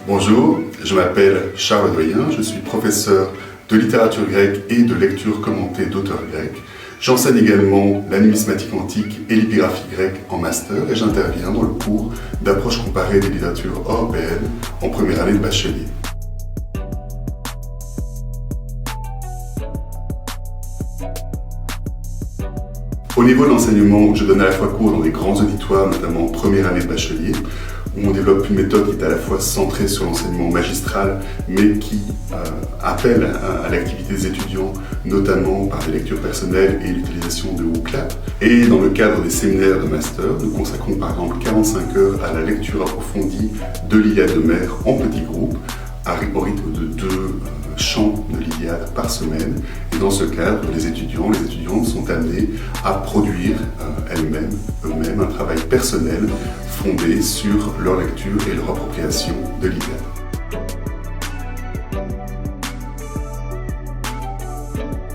Bonjour, je m'appelle Charles Doyen, je suis professeur de littérature grecque et de lecture commentée d'auteurs grecs. J'enseigne également la numismatique antique et l'épigraphie grecque en master et j'interviens dans le cours d'approche comparée des littératures européennes en première année de bachelier. Au niveau de l'enseignement, je donne à la fois cours dans des grands auditoires, notamment en première année de bachelier, où on développe une méthode qui est à la fois centrée sur l'enseignement magistral, mais qui appelle à l'activité des étudiants, notamment par des lectures personnelles et l'utilisation de WooClap. Et dans le cadre des séminaires de master, nous consacrons par exemple 45 heures à la lecture approfondie de l'Iliade d'Homère en petits groupes, au rythme de 2 chants de l'Iliade par semaine. Et dans ce cadre, les étudiantes sont amenés à produire eux-mêmes un travail personnel fondé sur leur lecture et leur appropriation de l'Iliade.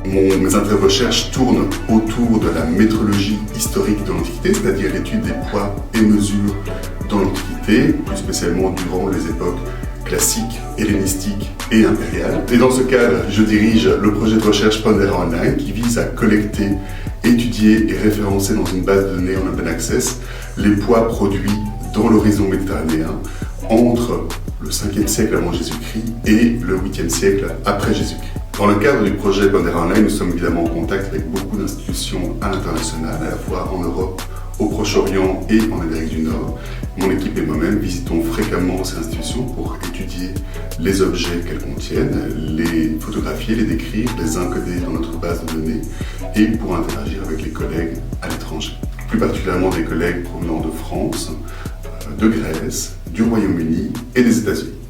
Mes intérêts de recherche tournent autour de la métrologie historique de l'Antiquité, c'est-à-dire l'étude des poids et mesures dans l'Antiquité, plus spécialement durant les époques classiques, hellénistiques et impériales. Et dans ce cadre, je dirige le projet de recherche Pondera Online qui vise à collecter, étudier et référencer dans une base de données en open access les poids produits dans l'horizon méditerranéen entre le 5e siècle avant Jésus-Christ et le 8e siècle après Jésus-Christ. Dans le cadre du projet Pondera Online, nous sommes évidemment en contact avec beaucoup d'institutions à l'international, à la fois en Europe, au Proche-Orient et en Amérique du Nord. Mon équipe et moi-même visitons fréquemment ces institutions pour étudier les objets qu'elles contiennent, les photographier, les décrire, les encoder dans notre base de données et pour interagir avec les collègues à l'étranger. Plus particulièrement des collègues provenant de France, de Grèce, du Royaume-Uni et des États-Unis.